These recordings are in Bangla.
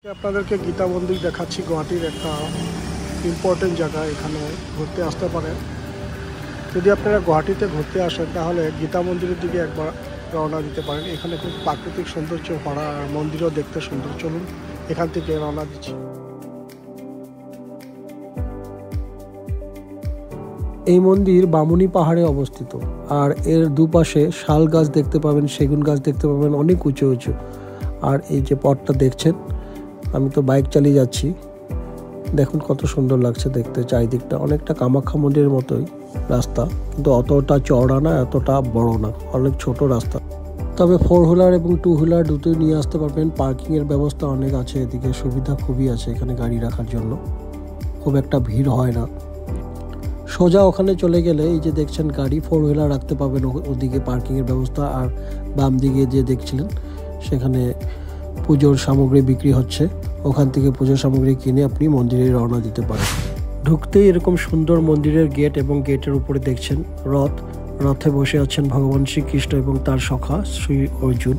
আপনাদেরকে গীতা মন্দির দেখাচ্ছি। গুয়াহাটির একটা ইম্পর্টেন্ট জায়গা, এখানে ঘুরতে আসতে পারেন। যদি আপনারা গুয়াহাটিতে ঘুরতে আসেন তাহলে গীতা মন্দিরের দিকে একবার রওনা দিতে পারেন। এখানে খুব প্রাকৃতিক সৌন্দর্য ভরা, আর মন্দিরও দেখতে সুন্দর। চলুন এখান থেকে রওনা দিচ্ছি। এই মন্দির বামুনি পাহাড়ে অবস্থিত, আর এর দুপাশে শাল গাছ দেখতে পাবেন, সেগুন গাছ দেখতে পাবেন, অনেক উঁচু উঁচু। আর এই যে পথটা দেখছেন, আমি তো বাইক চালিয়ে যাচ্ছি, দেখুন কত সুন্দর লাগছে দেখতে। চারিদিকটা অনেকটা কামাখ্যা মন্দিরের মতোই রাস্তা, কিন্তু অতটা চওড়া না, এতটা বড় না, অনেক ছোট রাস্তা। তবে 4 হুইলার এবং 2 হুইলার দুটোই নিয়ে আসতে পারবেন। পার্কিংয়ের ব্যবস্থা অনেক আছে, এদিকে সুবিধা খুবই আছে এখানে গাড়ি রাখার জন্য, খুব একটা ভিড় হয় না। সোজা ওখানে চলে গেলে এই যে দেখছেন গাড়ি 4 হুইলার রাখতে পাবেন, ওদিকে পার্কিংয়ের ব্যবস্থা। আর বাম দিকে যে দেখছিলেন সেখানে পুজোর সামগ্রী বিক্রি হচ্ছে, ওখান থেকে পুজোর সামগ্রী কিনে আপনি মন্দিরে রওনা দিতে পারেন। ঢুকতেই এরকম সুন্দর মন্দিরের গেট, এবং গেটের উপরে দেখছেন রথ, রথে বসে আছেন ভগবান শ্রীকৃষ্ণ এবং তার সখা শ্রী অর্জুন।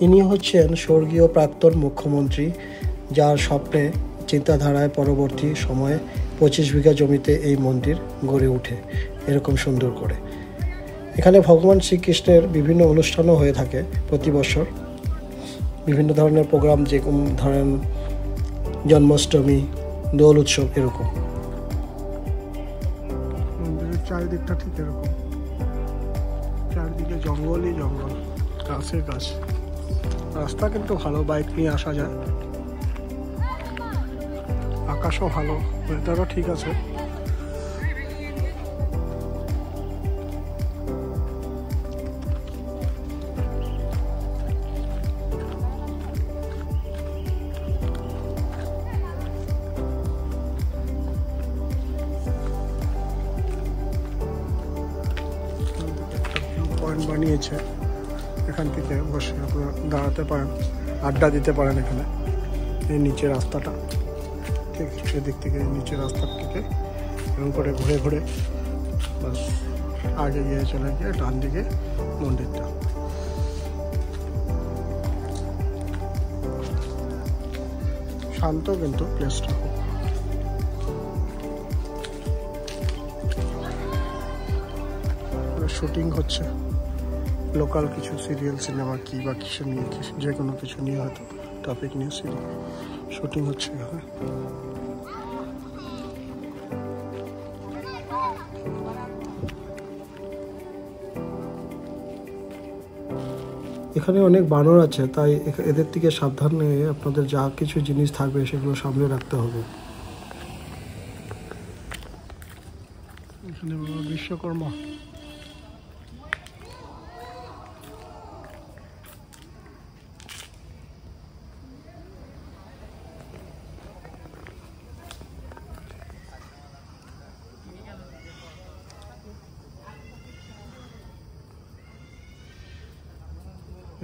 ইনি হচ্ছেন স্বর্গীয় প্রাক্তন মুখ্যমন্ত্রী, যার স্বপ্নে চিন্তাধারায় পরবর্তী সময়ে 25 বিঘা জমিতে এই মন্দির গড়ে ওঠে এরকম সুন্দর করে। এখানে ভগবান শ্রীকৃষ্ণের বিভিন্ন অনুষ্ঠানও হয়ে থাকে প্রতি বছর, বিভিন্ন ধরনের প্রোগ্রাম, যেরকম ধরেন জন্মাষ্টমী, দোল উৎসব, এরকম। মন্দিরের চারিদিকটা ঠিক এরকম, চারিদিকে জঙ্গলই জঙ্গল, গাছে গাছ। রাস্তা কিন্তু ভালো, বাইক নিয়ে আসা যায়। আকাশও ভালো, ওয়েদারও ঠিক আছে। পয়েন্ট বানিয়েছে, এখান থেকে বসে আপনারা দাঁড়াতে পারেন, আড্ডা দিতে পারেন এখানে। এই নিচে রাস্তাটা, ঠিক সেদিক থেকে নিচে রাস্তার থেকে এরকম করে ঘুরে ঘুরে বাস আগে গিয়ে চলে গিয়ে ডান দিকে মন্দিরটা। শান্ত কিন্তু প্লেসটা খুব। শুটিং হচ্ছে লোকাল কিছু সিরিয়াল, সিনেমা কি বা কিছু নিয়ে, যে কোনো কিছু নিয়ে হয়তো টপিক নিয়ে শুটিং হচ্ছে এখানে। এখানে অনেক বানর আছে, তাই এদের থেকে সাবধানে আপনাদের যা কিছু জিনিস থাকবে সেগুলো সামনে রাখতে হবে। এখানে বিশ্বকর্মা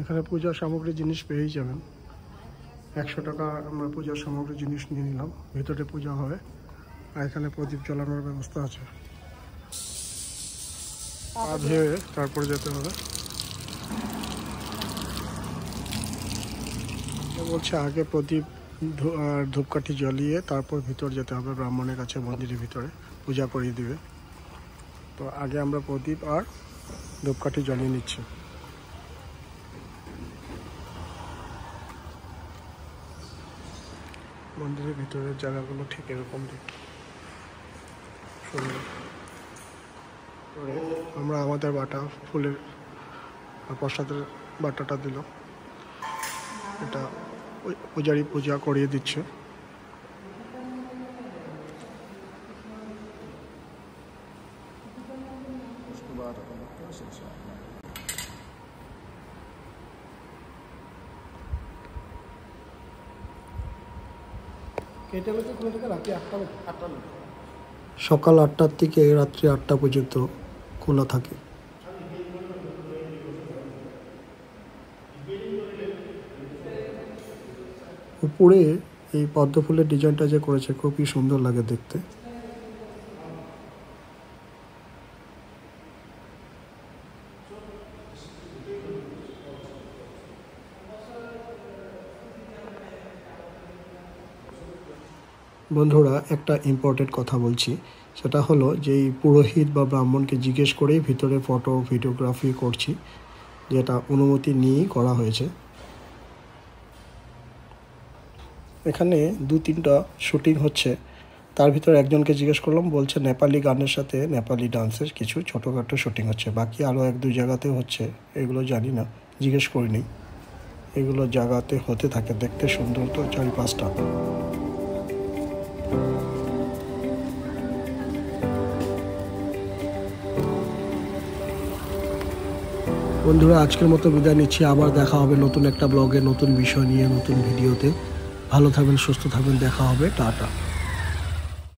এখানে পূজার সামগ্রী জিনিস পেয়েই যাবেন। 100 টাকা আমরা পূজার সামগ্রী জিনিস নিয়ে নিলাম, ভিতরে পূজা হবে। আর এখানে প্রদীপ জ্বালানোর ব্যবস্থা আছে, পা ধুয়ে তারপরে যেতে হবে। বলছে আগে প্রদীপ আর ধূপকাঠি জ্বালিয়ে তারপর ভিতর যেতে হবে, ব্রাহ্মণের কাছে মন্দিরের ভিতরে পূজা করিয়ে দিবে। তো আগে আমরা প্রদীপ আর ধূপকাঠি জ্বালিয়ে নিচ্ছি। মন্দিরের ভিতরের জায়গাগুলো ঠিক এরকম দেখতে সুন্দর। আমরা আমাদের বাটা ফুলের প্রসাদের বাটাটা দিল, এটা পূজারি পূজা করিয়ে দিচ্ছে। সকাল 8টার থেকে রাত্রি 8টা পর্যন্ত খোলা থাকে। উপরে এই পদ্ম ফুলের ডিজাইনটা যে করেছে খুবই সুন্দর লাগে দেখতে। বন্ধুরা, একটা ইম্পর্টেন্ট কথা বলছি, সেটা হলো যে এই পুরোহিত বা ব্রাহ্মণকে জিজ্ঞেস করেই ভিতরে ফটো ভিডিওগ্রাফি করছি, যেটা অনুমতি নিয়েই করা হয়েছে। এখানে 2-3টা শুটিং হচ্ছে, তার ভিতরে একজনকে জিজ্ঞেস করলাম, বলছে নেপালি গানের সাথে নেপালি ডান্সের কিছু ছোটোখাটো শুটিং হচ্ছে, বাকি আরও 1-2 জায়গাতেও হচ্ছে, এগুলো জানি না, জিজ্ঞেস করিনি। এগুলো জায়গাতে হতে থাকে, দেখতে সুন্দর তো চারিপাশটা। বন্ধুরা, আজকের মতো বিদায় নিচ্ছি। আবার দেখা হবে নতুন একটা ব্লগে, নতুন বিষয় নিয়ে, নতুন ভিডিওতে। ভালো থাকবেন, সুস্থ থাকবেন, দেখা হবে, টাটা।